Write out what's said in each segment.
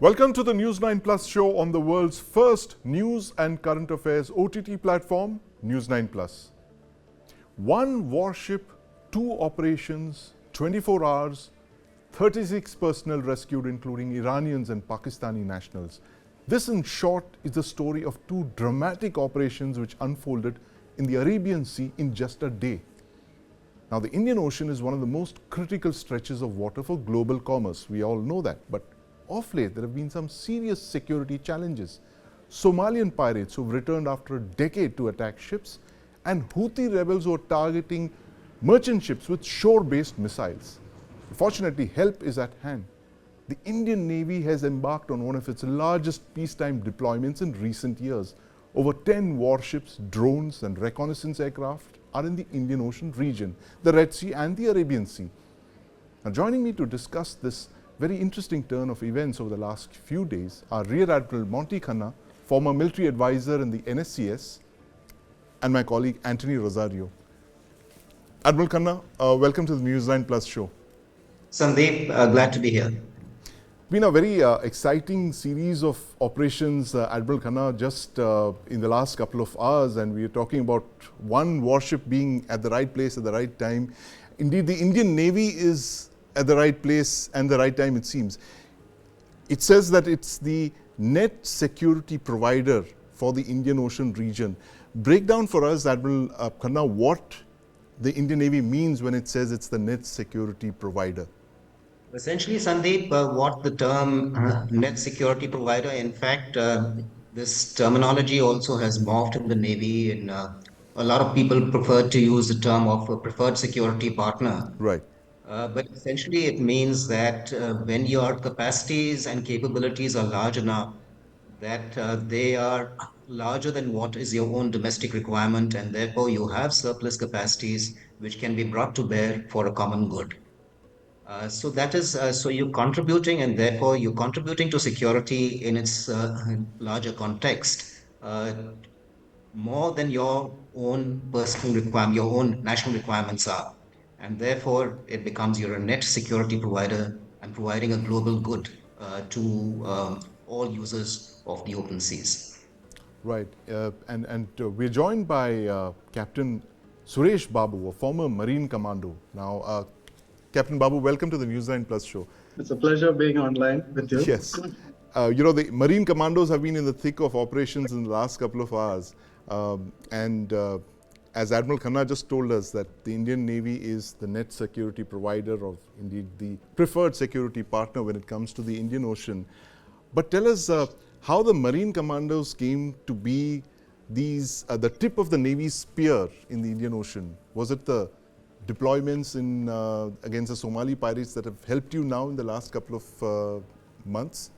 Welcome to the News9 Plus Show on the world's first news and current affairs OTT platform, News9 Plus. One warship, two operations, 24 hours, 36 personnel rescued, including Iranians and Pakistani nationals. This, in short, is the story of two dramatic operations which unfolded in the Arabian Sea in just a day. Now, the Indian Ocean is one of the most critical stretches of water for global commerce. We all know that. But of late, there have been some serious security challenges. Somalian pirates who've returned after a decade to attack ships, and Houthi rebels who are targeting merchant ships with shore-based missiles. Fortunately, help is at hand. The Indian Navy has embarked on one of its largest peacetime deployments in recent years. Over 10 warships, drones and reconnaissance aircraft are in the Indian Ocean region, the Red Sea and the Arabian Sea. Now, joining me to discuss this very interesting turn of events over the last few days are Rear Admiral Monty Khanna, former military advisor in the NSCS, and my colleague Anthony Rosario. Admiral Khanna, welcome to the News9 Plus Show. Sandeep, glad to be here. Been a very exciting series of operations, Admiral Khanna, just in the last couple of hours, and we are talking about one warship being at the right place at the right time. Indeed, the Indian Navy is at the right place and the right time, it seems. It says that it's the net security provider for the Indian Ocean region. Break down for us, Admiral Khanna, what the Indian Navy means when it says it's the net security provider. Essentially, Sandeep, what the term net security provider, in fact, this terminology also has morphed in the Navy. And a lot of people prefer to use the term of a preferred security partner. Right. But essentially, it means that when your capacities and capabilities are large enough, that they are larger than what is your own domestic requirement, and therefore you have surplus capacities which can be brought to bear for a common good. So that is, so you're contributing, and therefore you're contributing to security in its larger context, more than your own personal requirement, your own national requirements are. And therefore, it becomes you're a net security provider and providing a global good to all users of the open seas. Right. And we're joined by Captain Suresh Babu, a former Marine commando. Now, Captain Babu, welcome to the News9 Plus Show. It's a pleasure being online with you. Yes. The Marine Commandos have been in the thick of operations in the last couple of hours. As Admiral Khanna just told us, that the Indian Navy is the net security provider, of indeed the preferred security partner when it comes to the Indian Ocean. But tell us how the Marine Commandos came to be the tip of the Navy's spear in the Indian Ocean. Was it the deployments against the Somali pirates that have helped you now in the last couple of months?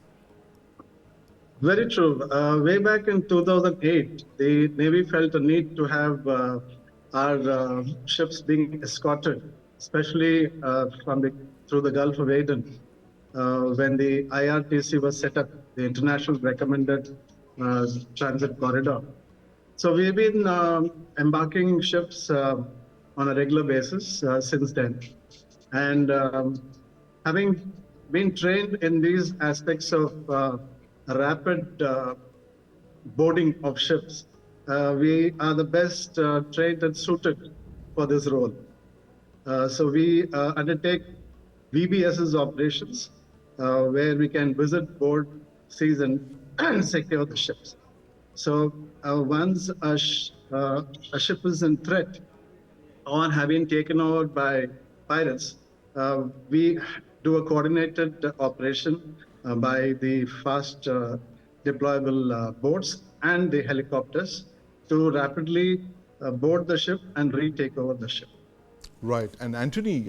Very true. Way back in 2008, the Navy felt a need to have our ships being escorted, especially through the Gulf of Aden, when the IRTC was set up, the International Recommended Transit Corridor. So we've been embarking ships on a regular basis since then. And having been trained in these aspects of rapid boarding of ships, we are the best trained and suited for this role. So we undertake VBS's operations where we can visit, board, seize, and secure the ships. So once a ship is in threat or having taken over by pirates, we do a coordinated operation by the fast deployable boats and the helicopters to rapidly board the ship and retake over the ship. Right. And Anthony,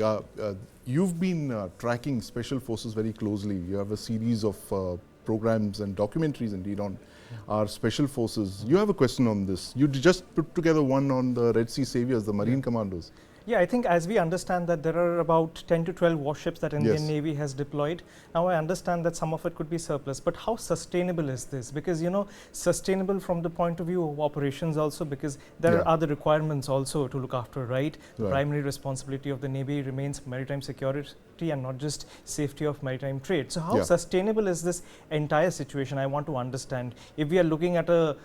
you've been tracking Special Forces very closely. You have a series of programs and documentaries indeed on our Special Forces. You have a question on this. You just put together one on the Red Sea Saviors, the Marine Commandos. Yeah, I think as we understand that there are about 10 to 12 warships that Indian Yes. Navy has deployed. Now I understand that some of it could be surplus, but how sustainable is this? Because, you know, sustainable from the point of view of operations also, because there Yeah. are other requirements also to look after, right? The Right. primary responsibility of the Navy remains maritime security and not just safety of maritime trade. So how Yeah. sustainable is this entire situation? I want to understand. If we are looking at a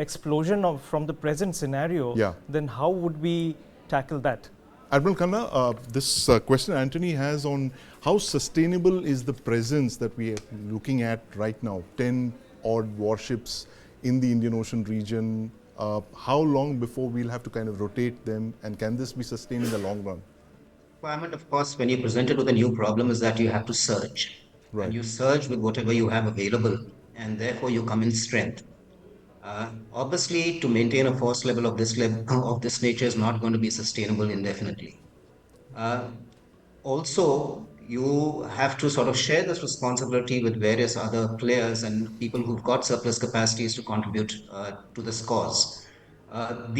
explosion of from the present scenario, Yeah. then how would we tackle that? Admiral Khanna, this question Anthony has on how sustainable is the presence that we are looking at right now, 10 odd warships in the Indian Ocean region. How long before we'll have to kind of rotate them, and can this be sustained in the long run? Requirement, of course, when you're presented with a new problem is that you have to surge. And Right, you surge with whatever you have available, and therefore you come in strength. Obviously, to maintain a force level of this of this nature is not going to be sustainable indefinitely. Uh, Also, you have to sort of share this responsibility with various other players and people who've got surplus capacities to contribute to this cause.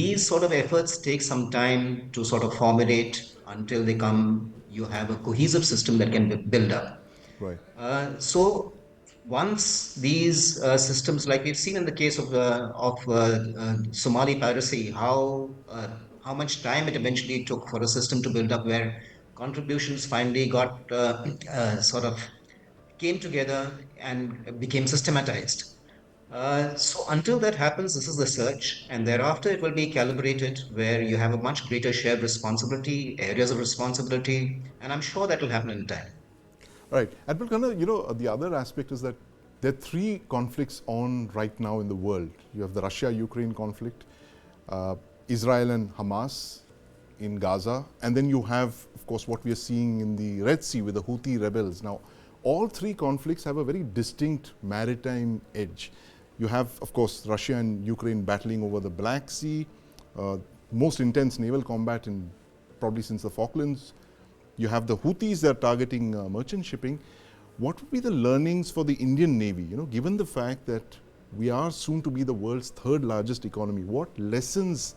These sort of efforts take some time to sort of formulate until you have a cohesive system that can be built up. right, So once these systems, like we've seen in the case of Somali piracy, how much time it eventually took for a system to build up, where contributions finally got sort of came together and became systematized. So until that happens, this is the search, and thereafter it will be calibrated, where you have a much greater shared responsibility, areas of responsibility, and I'm sure that will happen in time. right. Admiral Khanna, you know, the other aspect is that there are three conflicts on right now in the world. You have the Russia-Ukraine conflict, Israel and Hamas in Gaza, and then you have, of course, what we are seeing in the Red Sea with the Houthi rebels. Now, all three conflicts have a very distinct maritime edge. You have, of course, Russia and Ukraine battling over the Black Sea, most intense naval combat in probably since the Falklands. You have the Houthis that are targeting merchant shipping. What would be the learnings for the Indian Navy, you know, given the fact that we are soon to be the world's third largest economy? What lessons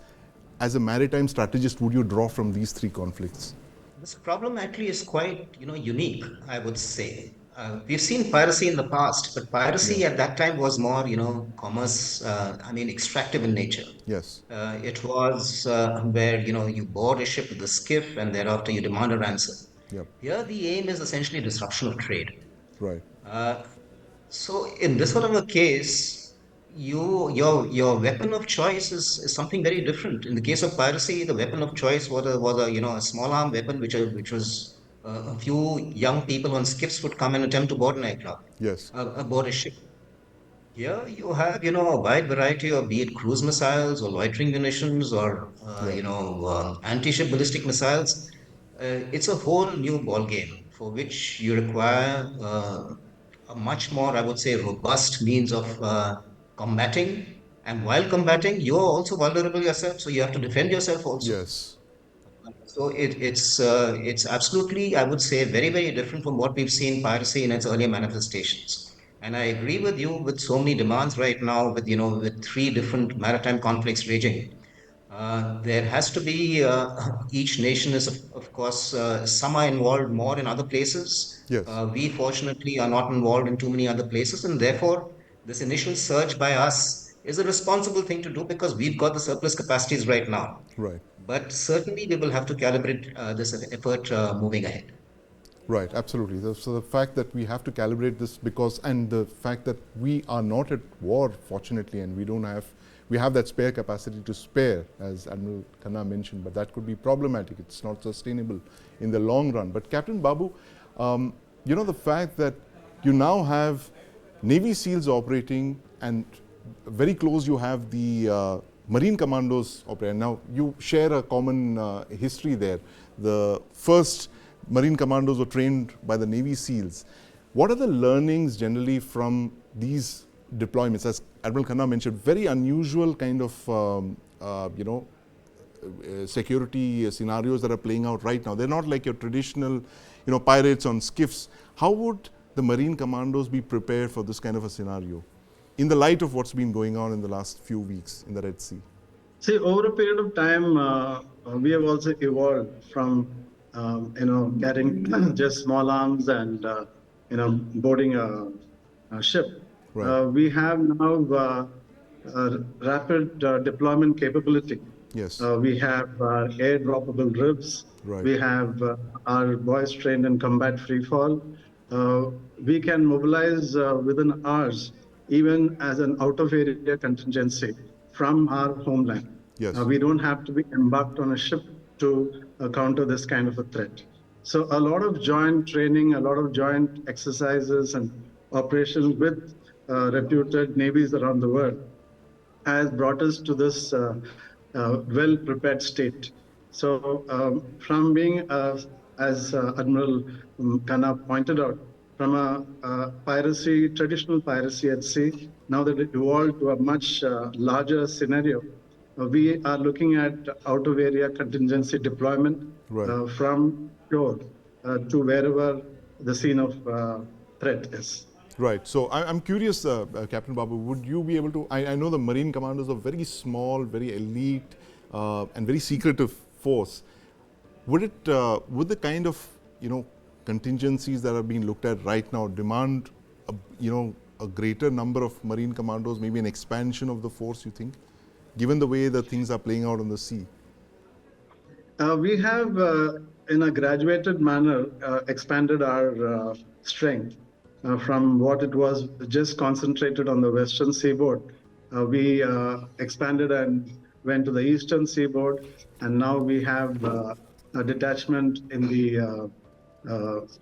as a maritime strategist would you draw from these three conflicts? This problem actually is quite, unique, I would say. We've seen piracy in the past, but Yeah. piracy at that time was more, commerce, extractive in nature. Yes. It was where, you board a ship with a skiff and thereafter you demand a ransom. Yep. Here, the aim is essentially disruption of trade. Right. Uh, so in this sort of a case, your weapon of choice is something very different. In the case of piracy, the weapon of choice was a small arm weapon which was a few young people on skiffs would come and attempt to board an aircraft, Yes. aboard a ship. Here you have, a wide variety of, be it cruise missiles or loitering munitions or, Yeah. anti-ship ballistic missiles. It's a whole new ball game for which you require a much more, I would say, robust means of combating. And while combating, you are also vulnerable yourself, so you have to defend yourself also. Yes. So it's absolutely, I would say, very, very different from what we've seen piracy in its earlier manifestations. And I agree with you with so many demands right now, with three different maritime conflicts raging. There has to be each nation is of course some are involved more in other places. Yes. We fortunately are not involved in too many other places, and therefore this initial surge by us is a responsible thing to do because we've got the surplus capacities right now. Right. But certainly we will have to calibrate this effort moving ahead. Right, absolutely. So the fact that we have to calibrate this because, and the fact that we are not at war, fortunately, and we have that spare capacity to spare, as Admiral Khanna mentioned, but that could be problematic. It's not sustainable in the long run. But Captain Babu, the fact that you now have Navy SEALs operating and very close you have the Marine Commandos operating. Now, you share a common history there. The first Marine Commandos were trained by the Navy SEALs. What are the learnings generally from these deployments? As Admiral Khanna mentioned, very unusual kind of, security scenarios that are playing out right now. They're not like your traditional, pirates on skiffs. How would the Marine Commandos be prepared for this kind of a scenario in the light of what's been going on in the last few weeks in the Red Sea? See, over a period of time, we have also evolved from, carrying just small arms and, boarding a ship. Right. We have now rapid deployment capability. Yes. We have air-droppable ribs. Right. We have our boys trained in combat free fall. We can mobilize within hours, even as an out-of-area contingency from our homeland. Yes. We don't have to be embarked on a ship to counter this kind of a threat. So a lot of joint training, a lot of joint exercises and operations with reputed navies around the world has brought us to this well-prepared state. So from being, as Admiral Khanna pointed out, from a piracy, traditional piracy at sea, now that it evolved to a much larger scenario, we are looking at out-of-area contingency deployment Right. from shore to wherever the scene of threat is. Right. So I'm curious, Captain Babu, would you be able to? I know the Marine Commandos are very small, very elite, and very secretive force. Would the kind of contingencies that are being looked at right now demand a greater number of Marine Commandos, maybe an expansion of the force? You think, given the way that things are playing out on the sea? We have, in a graduated manner, expanded our strength from what it was just concentrated on the western seaboard. We expanded and went to the eastern seaboard, and now we have a detachment in the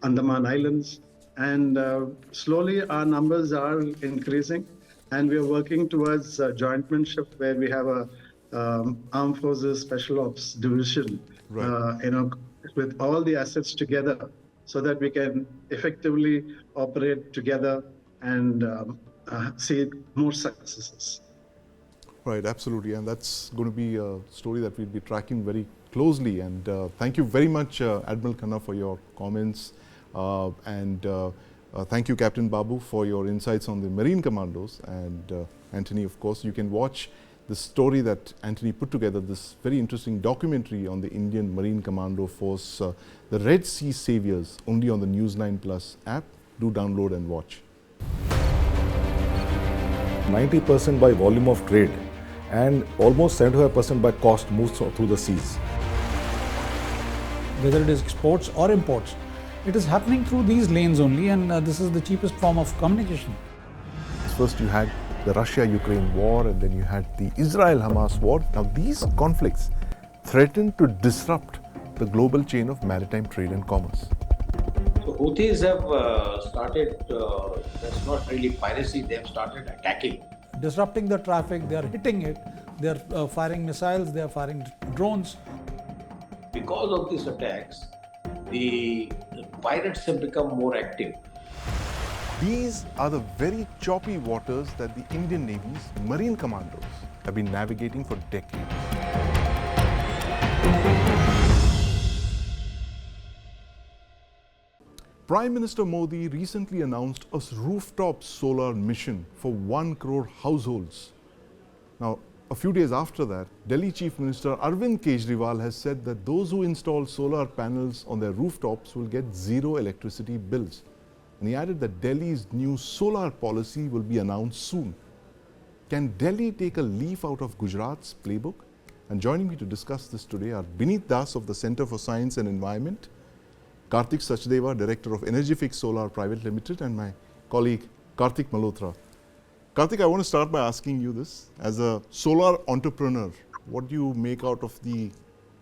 Andaman Islands. And slowly our numbers are increasing, and we are working towards jointmanship where we have a Armed Forces Special Ops Division, Right. with all the assets together so that we can effectively operate together and see more successes. Right, absolutely, and that's going to be a story that we'll be tracking very closely. And thank you very much, Admiral Khanna, for your comments, and thank you, Captain Babu, for your insights on the Marine Commandos. And Anthony, of course, you can watch the story that Anthony put together, this very interesting documentary on the Indian Marine Commando Force, the Red Sea Saviors, only on the News9 Plus app. Do download and watch. 90% by volume of trade and almost 75% by cost moves through the seas. Whether it is exports or imports, it is happening through these lanes only, and this is the cheapest form of communication. First you had the Russia-Ukraine war, and then you had the Israel-Hamas war. Now these conflicts threaten to disrupt the global chain of maritime trade and commerce. So Houthis have started, that's not really piracy, they have started attacking. Disrupting the traffic, they are hitting it, they are firing missiles, they are firing drones. Because of these attacks, the pirates have become more active. These are the very choppy waters that the Indian Navy's Marine Commandos have been navigating for decades. Prime Minister Modi recently announced a rooftop solar mission for 1 crore households. Now, a few days after that, Delhi Chief Minister Arvind Kejriwal has said that those who install solar panels on their rooftops will get zero electricity bills. And he added that Delhi's new solar policy will be announced soon. Can Delhi take a leaf out of Gujarat's playbook? And joining me to discuss this today are Bineet Das of the Center for Science and Environment, Karthik Sachdeva, Director of Energifix Solar Private Limited, and my colleague Karthik Malhotra. Karthik, I want to start by asking you this. As a solar entrepreneur, what do you make out of the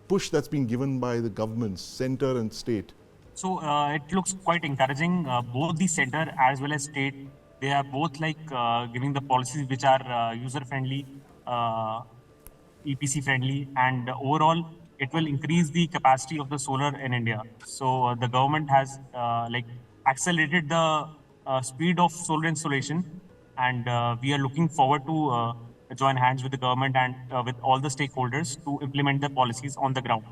push that's been given by the governments, center and state? So it looks quite encouraging. Both the center as well as state, they are both giving the policies which are user-friendly, EPC friendly, and overall it will increase the capacity of the solar in India. So the government has accelerated the speed of solar installation, and we are looking forward to join hands with the government and with all the stakeholders to implement the policies on the ground.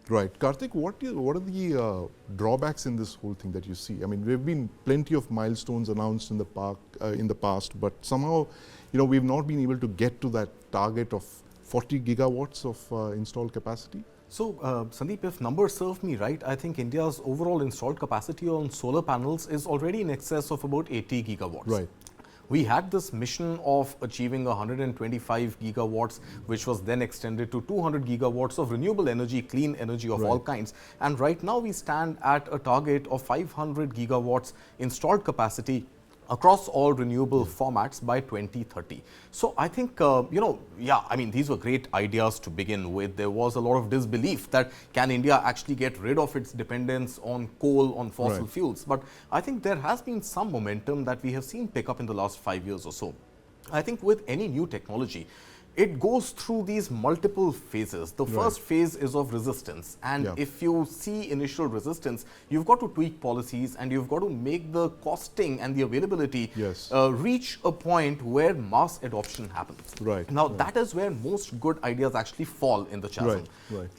Right. Karthik, what are the drawbacks in this whole thing that you see? I mean, there have been plenty of milestones announced in the past, but somehow, we've not been able to get to that target of 40 gigawatts of installed capacity? So, Sandeep, if numbers serve me right, I think India's overall installed capacity on solar panels is already in excess of about 80 gigawatts. Right. We had this mission of achieving 125 gigawatts, which was then extended to 200 gigawatts of renewable energy, clean energy of all kinds. And right now we stand at a target of 500 gigawatts installed capacity across all renewable formats by 2030. So I think, these were great ideas to begin with. There was a lot of disbelief that can India actually get rid of its dependence on coal, on fossil fuels. But I think there has been some momentum that we have seen pick up in the last 5 years or so. I think with any new technology, it goes through these multiple phases. The first phase is of resistance, and if you see initial resistance, you've got to tweak policies and you've got to make the costing and the availability reach a point where mass adoption happens. Now that is where most good ideas actually fall in the chasm.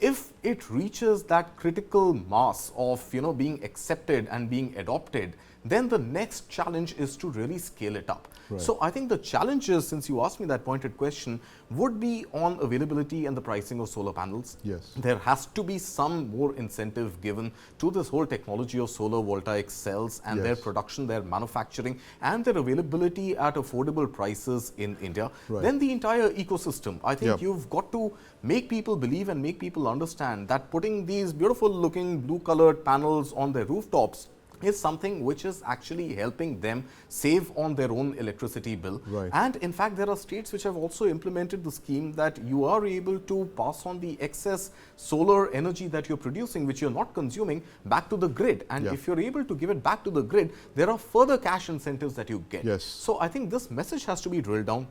If it reaches that critical mass of being accepted and being adopted, then the next challenge is to really scale it up. So I think the challenges, since you asked me that pointed question, would be on availability and the pricing of solar panels. There has to be some more incentive given to this whole technology of solar voltaic cells and their production, their manufacturing, and their availability at affordable prices in India. Then the entire ecosystem. I think you've got to make people believe and make people understand that putting these beautiful looking blue colored panels on their rooftops is something which is actually helping them save on their own electricity bill. And in fact, there are states which have also implemented the scheme that you are able to pass on the excess solar energy that you're producing, which you're not consuming, back to the grid. And if you're able to give it back to the grid, there are further cash incentives that you get. So I think this message has to be drilled down.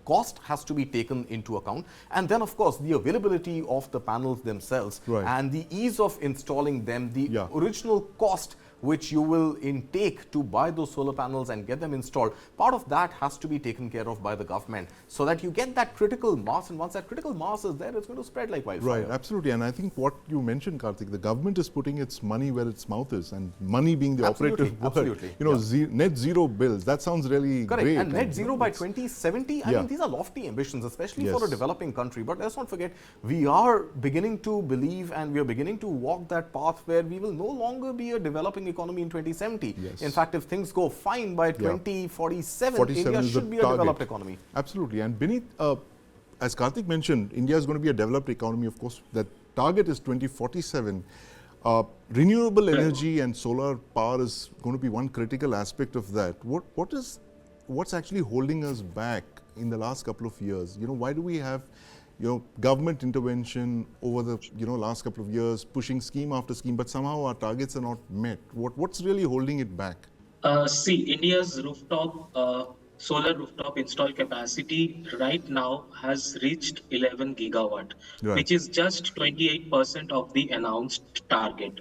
Cost has to be taken into account. And then, of course, the availability of the panels themselves and the ease of installing them, the original cost which you will intake to buy those solar panels and get them installed, part of that has to be taken care of by the government so that you get that critical mass, and once that critical mass is there, it's going to spread like wildfire. Absolutely. And I think what you mentioned, Karthik, the government is putting its money where its mouth is, and money being the operative word. Net zero bills, that sounds really great. And net zero by 2070, I mean, these are lofty ambitions, especially for a developing country. But let's not forget, we are beginning to believe and we are beginning to walk that path where we will no longer be a developing economy in 2070. In fact, if things go fine by 2047, India should be a developed economy. Absolutely. And beneath, as Karthik mentioned, India is going to be a developed economy. Of course, that target is 2047. Renewable energy and solar power is going to be one critical aspect of that. What's actually holding us back in the last couple of years? Why do we have government intervention over the last couple of years, pushing scheme after scheme, but somehow our targets are not met? What's really holding it back? See, India's solar rooftop installed capacity right now has reached 11 gigawatt, which is just 28% of the announced target.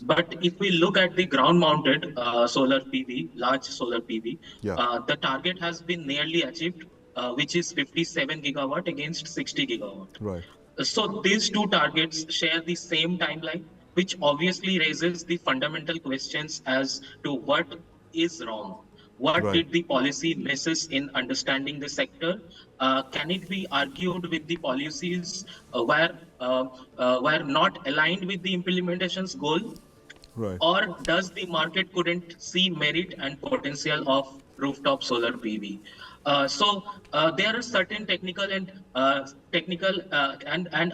But if we look at the ground-mounted solar PV, large solar PV, the target has been nearly achieved, which is 57 gigawatt against 60 gigawatt. So these two targets share the same timeline, which obviously raises the fundamental questions as to what is wrong. What did the policy misses in understanding the sector? Can it be argued with the policies were not aligned with the implementation's goal? Or does the market couldn't see merit and potential of rooftop solar PV? So there are certain technical and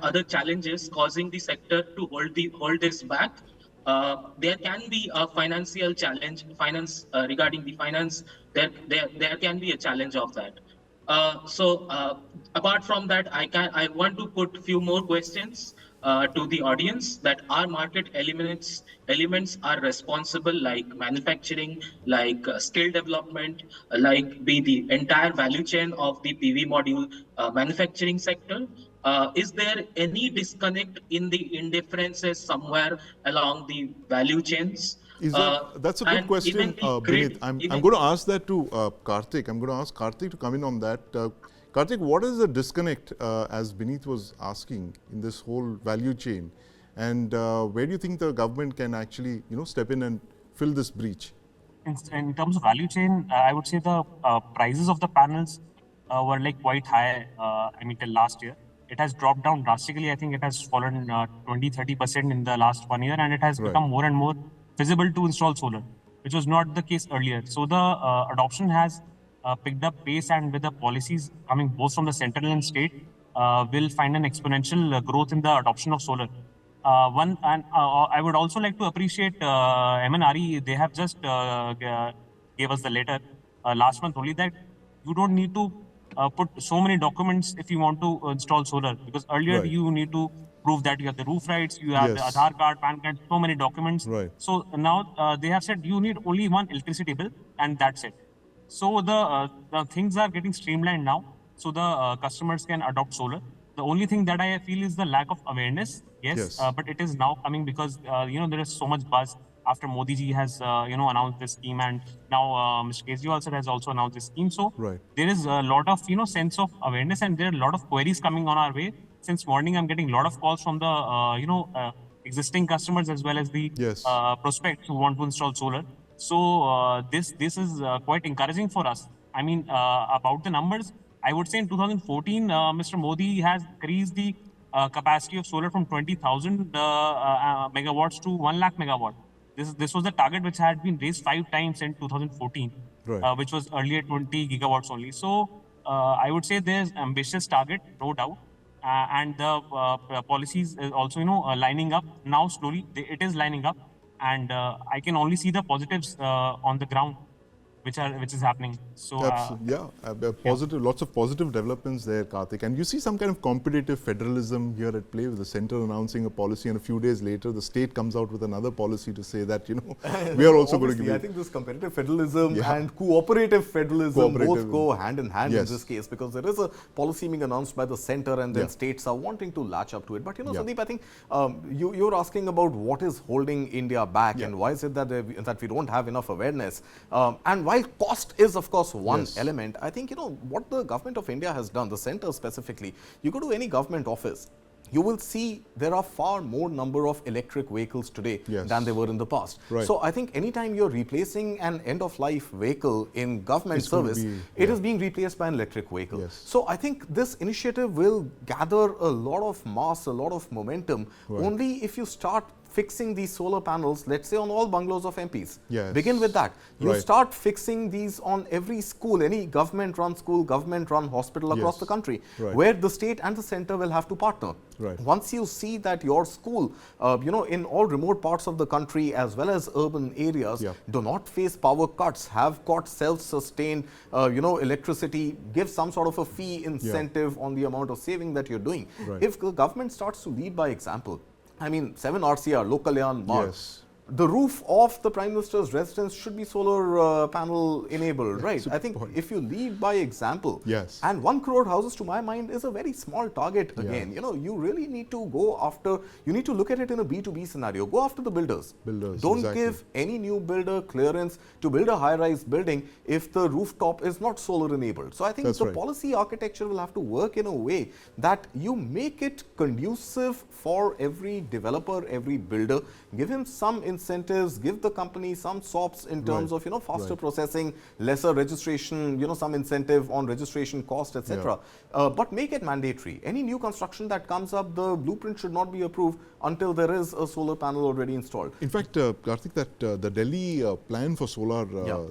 other challenges causing the sector to hold this back. There can be a financial challenge, regarding the finance. There can be a challenge of that. So apart from that, I want to put few more questions to the audience, that our market elements are responsible, like manufacturing, like skill development, like be the entire value chain of the PV module manufacturing sector. Is there any disconnect in the indifferences somewhere along the value chains? That's a good question, Vineet. I'm going to ask that to Karthik. I'm going to ask Karthik to come in on that. Karthik, what is the disconnect, as Vineet was asking, in this whole value chain? And where do you think the government can actually, step in and fill this breach? In terms of value chain, I would say the prices of the panels were like quite high, till last year. it has dropped down drastically. I think it has fallen 20-30% in the last 1 year, and it has become more and more feasible to install solar, which was not the case earlier. So the adoption has picked up pace, and with the policies coming both from the central and state, will find an exponential growth in the adoption of solar. I would also like to appreciate MNRE. They have just gave us the letter last month only that you don't need to put so many documents if you want to install solar, because earlier you need to prove that you have the roof rights, you have the Aadhaar card, PAN card, so many documents. So now they have said you need only one electricity bill and that's it. So the things are getting streamlined now, so the customers can adopt solar. The only thing that I feel is the lack of awareness. Yes. But it is now coming because there is so much buzz after Modi ji has announced this scheme, and now Mr. Kejriwal sir has also announced this scheme. So there is a lot of sense of awareness, and there are a lot of queries coming on our way. Since morning, I'm getting a lot of calls from the existing customers as well as the prospects who want to install solar. So this is quite encouraging for us. I mean, about the numbers, I would say in 2014, Mr. Modi has increased the capacity of solar from 20,000 megawatts to 1 lakh megawatt. This was the target which had been raised 5 times in 2014, which was earlier 20 gigawatts only. So I would say there's ambitious target, no doubt, and the policies is also lining up now slowly. It is lining up, and I can only see the positives on the ground, which is happening. So positive, lots of positive developments there, Karthik. And you see some kind of competitive federalism here at play, with the center announcing a policy, and a few days later the state comes out with another policy to say that we are also going to give. I think this competitive federalism and cooperative federalism both go hand in hand in this case, because there is a policy being announced by the center, and then states are wanting to latch up to it. But Sandeep, I think you're asking about what is holding India back, and why is it that we don't have enough awareness, and why cost is, of course, one element. I think, what the government of India has done, the center specifically, you go to any government office, you will see there are far more number of electric vehicles today than there were in the past. So I think anytime you're replacing an end-of-life vehicle in government service, it is being replaced by an electric vehicle. So I think this initiative will gather a lot of mass, a lot of momentum, only if you start fixing these solar panels, let's say on all bungalows of MPs. Begin with that. You start fixing these on every school, any government-run school, government-run hospital across the country, where the state and the center will have to partner. Once you see that your school, in all remote parts of the country as well as urban areas, do not face power cuts, have got self-sustained, electricity, give some sort of a fee incentive on the amount of saving that you're doing. If the government starts to lead by example, I mean, 7 RCR, Lok Kalyan Marg, the roof of the Prime Minister's residence should be solar panel enabled, right? I think if you lead by example, and 1 crore houses to my mind is a very small target again. You really need to go after, you need to look at it in a B2B scenario. Go after the builders. Don't give any new builder clearance to build a high-rise building if the rooftop is not solar enabled. So I think the policy architecture will have to work in a way that you make it conducive for every developer, every builder. Give him some incentives, give the company some SOPs in terms of faster processing, lesser registration, some incentive on registration cost, etc. But make it mandatory. Any new construction that comes up, the blueprint should not be approved until there is a solar panel already installed. In fact, Karthik, that the Delhi plan for solar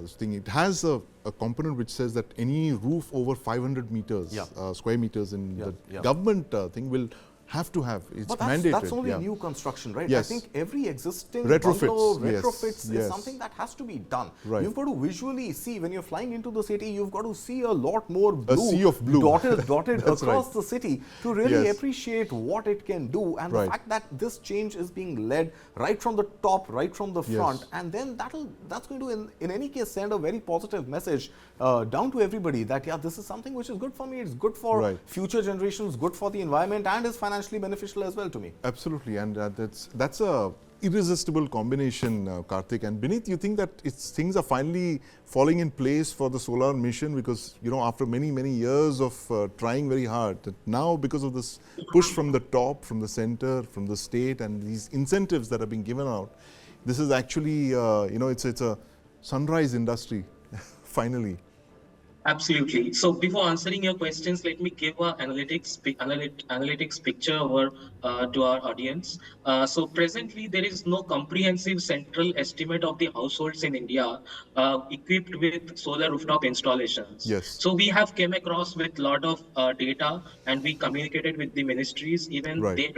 thing, it has a component which says that any roof over 500 meters, square meters in the government thing will have to have. It's mandated. That's only new construction, right? I think every existing retrofits is something that has to be done. You've got to visually see, when you're flying into the city, you've got to see a lot more blue, a sea of blue dotted across the city to really appreciate what it can do, and the fact that this change is being led right from the top, right from the front, and then that's going to in any case send a very positive message down to everybody that this is something which is good for me, it's good for future generations, good for the environment, and is financially beneficial as well to me. Absolutely, and that's a irresistible combination, Karthik. And Beneath, you think that things are finally falling in place for the solar mission, because after many years of trying very hard, that now because of this push from the top, from the center, from the state, and these incentives that are being given out, this is actually it's a sunrise industry finally. Absolutely. So before answering your questions, let me give an analytics picture over to our audience. So presently, there is no comprehensive central estimate of the households in India equipped with solar rooftop installations. Yes. So we have came across with a lot of data, and we communicated with the ministries. Even Right. they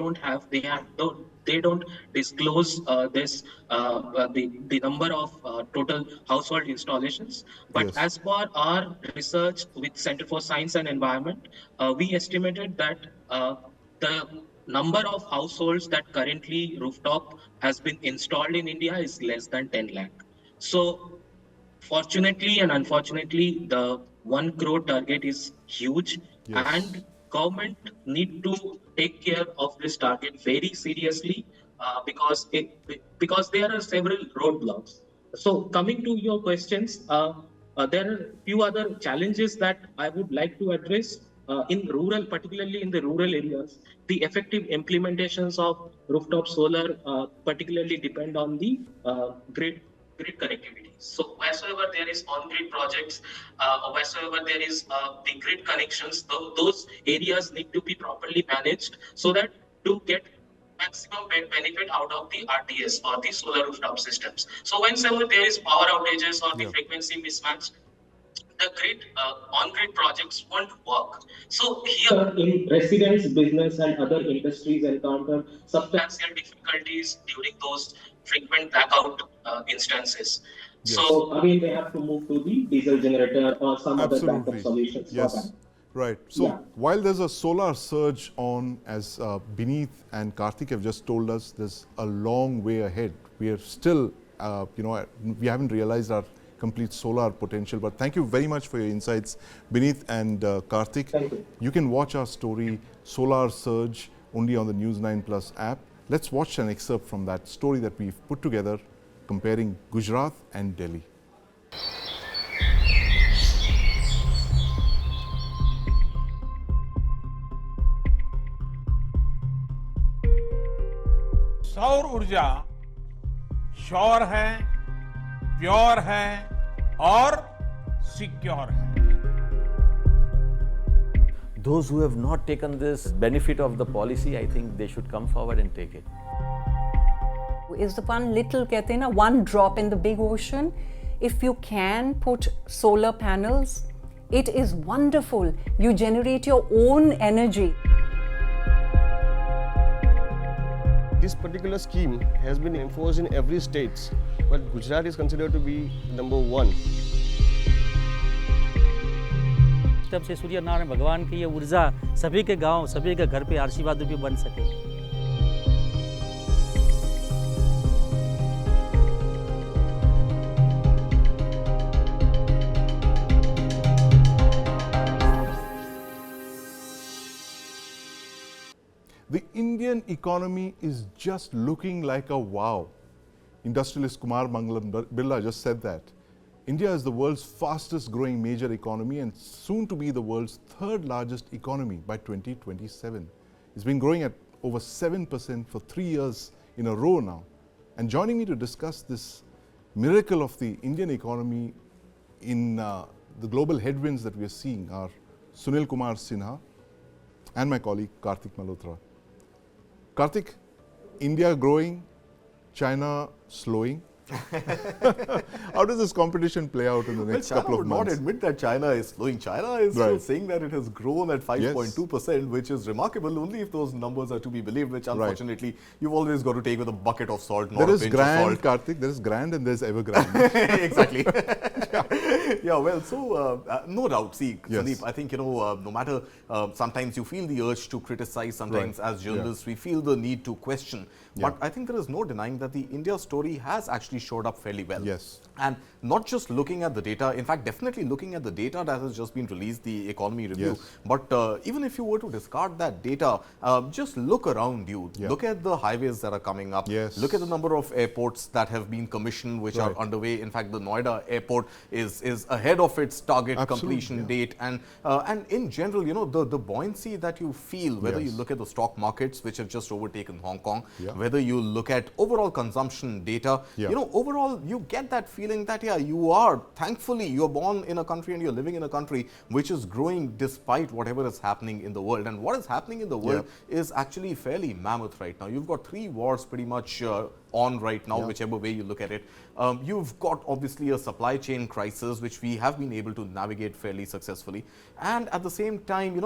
don't disclose the number of total household installations. But Yes. as per our research with Center for Science and Environment, we estimated that the number of households that currently rooftop has been installed in India is less than 10 lakh. So fortunately and unfortunately, the 1 crore target is huge, Yes. and government need to take care of this target very seriously because there are several roadblocks. So coming to your questions, there are few other challenges that I would like to address in rural, particularly in the rural areas. The effective implementations of rooftop solar particularly depend on the grid connectivity. So wheresoever there is on-grid projects, or wheresoever there is the grid connections, those areas need to be properly managed so that to get maximum benefit out of the RTS or the solar rooftop systems. So whenever there is power outages or the frequency mismatch, the grid on-grid projects won't work. So here, in residents, business, and other industries encounter substantial difficulties during those frequent blackout instances. Yes. So again, they have to move to the diesel generator or some other backup solutions for that. Right. So while there's a solar surge on, as Beneath and Karthik have just told us, there's a long way ahead. We are still, we haven't realized our complete solar potential. But thank you very much for your insights, Beneath and Karthik. Thank you. You can watch our story, Solar Surge, only on the News9 Plus app. Let's watch an excerpt from that story that we've put together comparing Gujarat and Delhi. सौर ऊर्जा sure है, pure है और secure है. Those who have not taken this benefit of the policy, I think they should come forward and take it. Is the one little, कहते हैं ना, one drop in the big ocean. If you can put solar panels, it is wonderful. You generate your own energy. This particular scheme has been enforced in every state, but Gujarat is considered to be number one. तब से सूर्य नारायण भगवान की ये ऊर्जा सभी के गांव, सभी के घर पे आशीर्वाद रूपी बन सके. The Indian economy is just looking like a wow. Industrialist Kumar Mangalam Birla just said that. India is the world's fastest growing major economy and soon to be the world's third largest economy by 2027. It's been growing at over 7% for 3 years in a row now. And joining me to discuss this miracle of the Indian economy in the global headwinds that we are seeing are Sunil Kumar Sinha and my colleague Karthik Malhotra. Karthik, India growing, China slowing. How does this competition play out in the next couple of months? China would not admit that China is slowing. China is still saying that it has grown at 5.2%, which is remarkable only if those numbers are to be believed, which unfortunately you've always got to take with a bucket of salt, not a pinch of salt. Karthik, there is grand and there is evergrande. Exactly. Yeah, well, so no doubt, see, Sandeep, I think, no matter, sometimes you feel the urge to criticize, sometimes as journalists we feel the need to question. But I think there is no denying that the India story has actually showed up fairly well. Yes. And not just looking at the data, in fact, definitely looking at the data that has just been released, the economy review. But even if you were to discard that data, just look around you. Look at the highways that are coming up. Look at the number of airports that have been commissioned, which are underway. In fact, the Noida airport is ahead of its target completion date. And in general, the buoyancy that you feel, whether you look at the stock markets, which have just overtaken Hong Kong, whether you look at overall consumption data, overall you get that feeling that, yeah, you are, thankfully, you're born in a country and you're living in a country which is growing despite whatever is happening in the world. And what is happening in the world is actually fairly mammoth right now. You've got 3 wars pretty much on right now, whichever way you look at it. You've got obviously a supply chain crisis, which we have been able to navigate fairly successfully. And at the same time,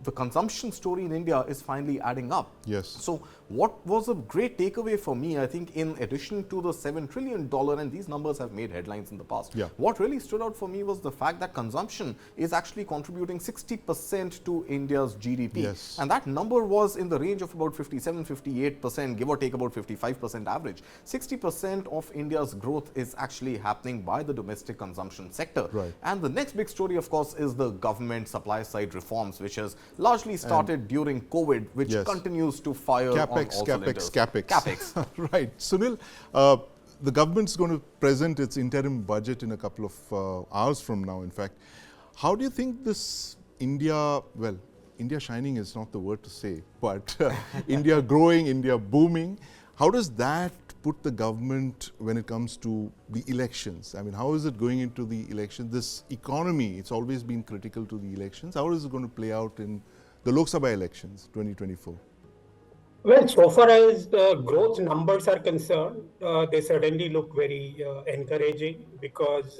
the consumption story in India is finally adding up. Yes. So what was a great takeaway for me, I think, in addition to the $7 trillion, and these numbers have made headlines in the past, what really stood out for me was the fact that consumption is actually contributing 60% to India's GDP. Yes. And that number was in the range of about 57-58%, give or take about 55% average. 60% of India's growth is actually happening by the domestic consumption sector. Right. And the next big story, of course, is the government supply side reforms, which has largely started during COVID, which continues to fire on all cylinders. Capex. Right. Sunil, the government's going to present its interim budget in a couple of hours from now, in fact. How do you think this India shining is not the word to say, but India growing, India booming, how does that put the government when it comes to the elections? I mean, how is it going into the election? This economy, it's always been critical to the elections. How is it going to play out in the Lok Sabha elections 2024? Well, so far as the growth numbers are concerned, they certainly look very encouraging because,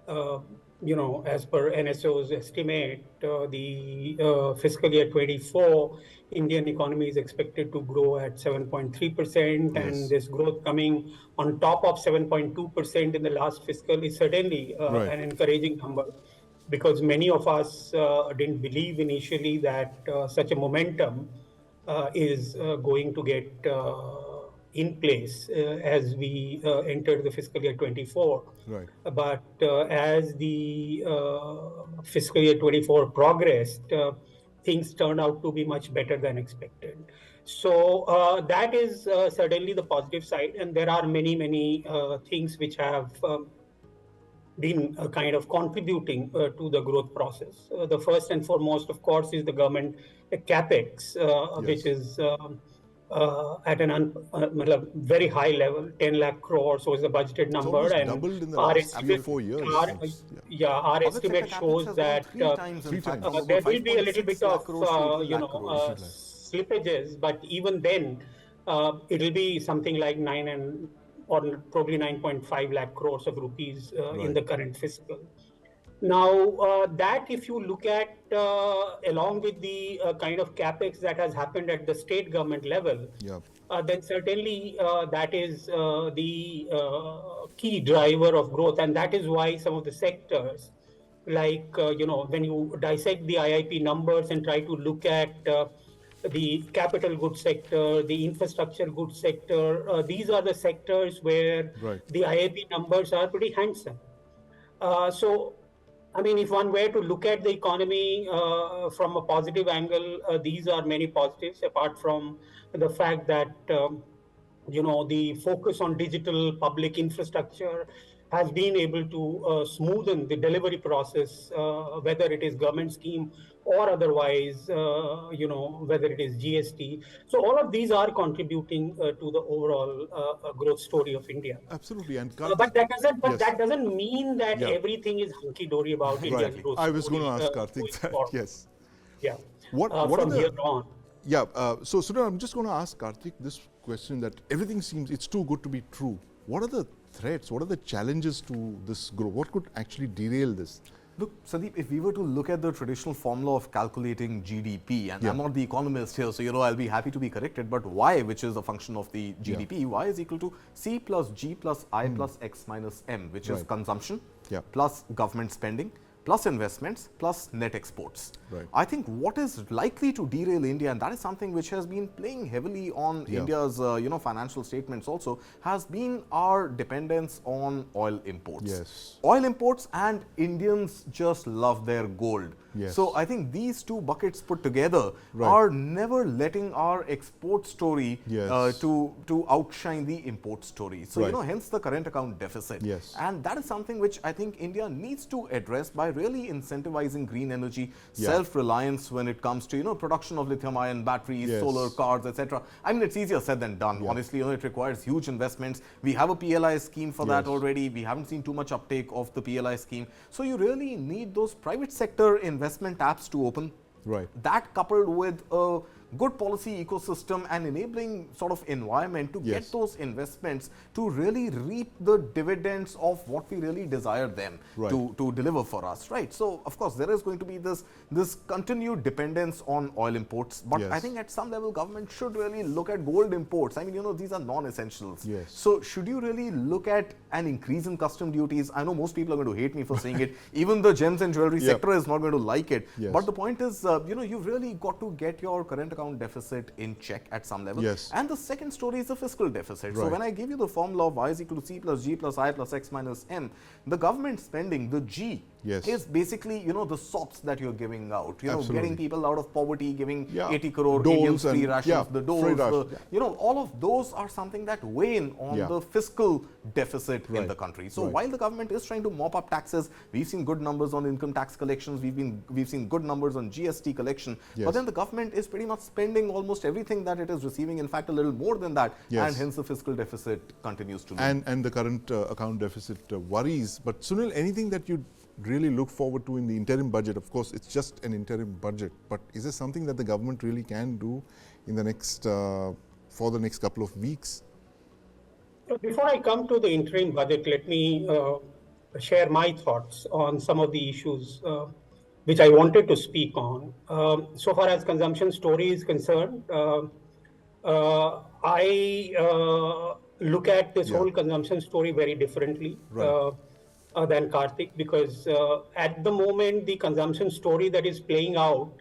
as per NSO's estimate, the fiscal year 24, Indian economy is expected to grow at 7.3%, and this growth coming on top of 7.2% in the last fiscal is certainly an encouraging number, because many of us didn't believe initially that such a momentum is going to get in place as we enter the fiscal year 24. Right. But as the fiscal year 24 progressed, things turned out to be much better than expected. So that is certainly the positive side. And there are many things which have been kind of contributing to the growth process. The first and foremost, of course, is the government capex, which is at an very high level. 10 lakh crores was the budgeted number, and doubled in the last 3 or 4 years. Our estimate shows that there will be a little bit of slippages, but even then it will be something like 9 or probably 9.5 lakh crores of rupees in the current fiscal. Now, that if you look at along with the kind of capex that has happened at the state government level, then certainly that is the key driver of growth. And that is why some of the sectors, like, when you dissect the IIP numbers and try to look at the capital goods sector, the infrastructure goods sector, these are the sectors where the IIP numbers are pretty handsome. So, I mean, if one were to look at the economy from a positive angle, these are many positives, apart from the fact that, the focus on digital public infrastructure has been able to smoothen the delivery process, whether it is government scheme or otherwise, whether it is GST. So all of these are contributing to the overall growth story of India. Absolutely. And but that doesn't mean that everything is hunky-dory about India's growth. I was going to ask Karthik that, yes. Yeah. What from are here on. Yeah. So, Sunil, I'm just going to ask Karthik this question, that everything seems, it's too good to be true. What are the threats? What are the challenges to this growth? What could actually derail this? Look, Sandeep, if we were to look at the traditional formula of calculating GDP, and I'm not the economist here, so I'll be happy to be corrected, but Y, which is a function of the GDP, Y is equal to C plus G plus I plus X minus M, which is consumption plus government spending plus investments plus net exports. I think what is likely to derail India, and that is something which has been playing heavily on India's financial statements also, has been our dependence on oil imports. Oil imports, and Indians just love their gold. Yes. So I think these two buckets put together are never letting our export story to outshine the import story. So, you know, hence the current account deficit. Yes. And that is something which I think India needs to address by really incentivizing green energy, self-reliance when it comes to, you know, production of lithium-ion batteries, solar cars, etc. I mean, it's easier said than done. Honestly, you know, it requires huge investments. We have a PLI scheme for that already. We haven't seen too much uptake of the PLI scheme. So you really need those private sector investment taps to open. Right. That coupled with a good policy ecosystem and enabling sort of environment to get those investments to really reap the dividends of what we really desire them to deliver for us, right? So, of course, there is going to be this continued dependence on oil imports, but I think at some level government should really look at gold imports. I mean, you know, these are non-essentials. So, should you really look at an increase in custom duties? I know most people are going to hate me for saying it. Even the gems and jewelry sector is not going to like it. But the point is, you know, you've really got to get your current account deficit in check at some level. And the second story is the fiscal deficit. So when I give you the formula of Y is equal to C plus G plus I plus X minus M, the government spending, the G, is basically, you know, the sops that you're giving out. You know, getting people out of poverty, giving 80 crore Indians free rations, the doles, you know, all of those are something that weigh in on the fiscal deficit in the country. So while the government is trying to mop up taxes, we've seen good numbers on income tax collections, we've seen good numbers on GST collection, but then the government is pretty much spending almost everything that it is receiving, in fact a little more than that, and hence the fiscal deficit continues to loom. And the current account deficit worries. But Sunil, anything that you really look forward to in the interim budget? Of course, it's just an interim budget, but is there something that the government really can do in the next, for the next couple of weeks? Before I come to the interim budget, let me share my thoughts on some of the issues which I wanted to speak on. So far as consumption story is concerned, I look at this whole consumption story very differently than Karthik, because at the moment the consumption story that is playing out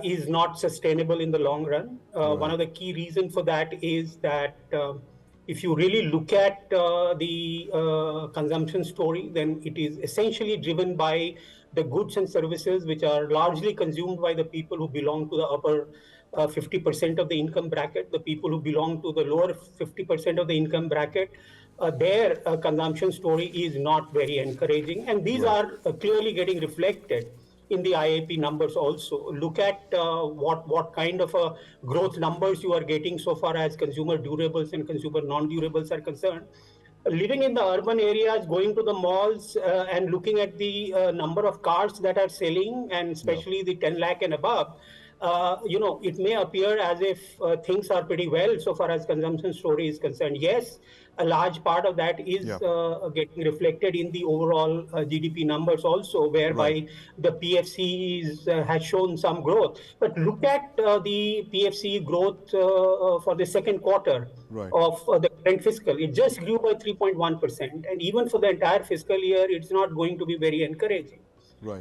is not sustainable in the long run. One of the key reasons for that is that if you really look at the consumption story, then it is essentially driven by the goods and services which are largely consumed by the people who belong to the upper 50% of the income bracket. The people who belong to the lower 50% of the income bracket, their consumption story is not very encouraging. And these are clearly getting reflected in the IIP numbers also. Look at what kind of growth numbers you are getting so far as consumer durables and consumer non-durables are concerned. Living in the urban areas, going to the malls and looking at the number of cars that are selling, and especially the 10 lakh and above, you know, it may appear as if things are pretty well so far as consumption story is concerned. Yes, a large part of that is getting reflected in the overall GDP numbers also, whereby the PFC has shown some growth. But look at the PFC growth for the second quarter of the current fiscal. It just grew by 3.1%. And even for the entire fiscal year, it's not going to be very encouraging.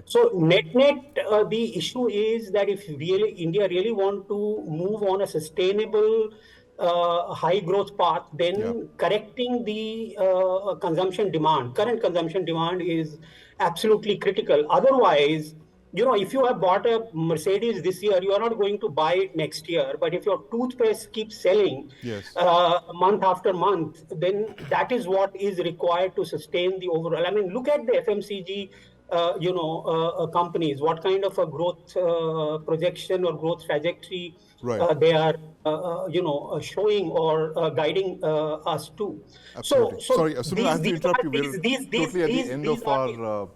So net, the issue is that if really India really want to move on a sustainable high growth path, then correcting the consumption demand, current consumption demand, is absolutely critical. Otherwise, you know, if you have bought a Mercedes this year, you are not going to buy it next year. But if your toothpaste keeps selling month after month, then that is what is required to sustain the overall. I mean, look at the FMCG companies, what kind of a growth projection or growth trajectory they are, showing or guiding us to. Absolutely. Sorry, Sunil, I have to interrupt you. We're totally at the end of our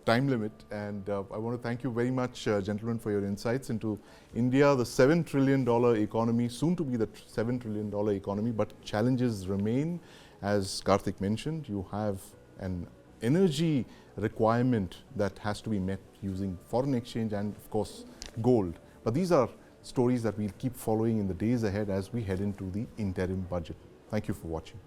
time limit, and I want to thank you very much, gentlemen, for your insights into India, the $7 trillion economy, soon to be the $7 trillion economy, but challenges remain. As Karthik mentioned, you have an energy requirement that has to be met using foreign exchange and, of course, gold. But these are stories that we'll keep following in the days ahead as we head into the interim budget. Thank you for watching.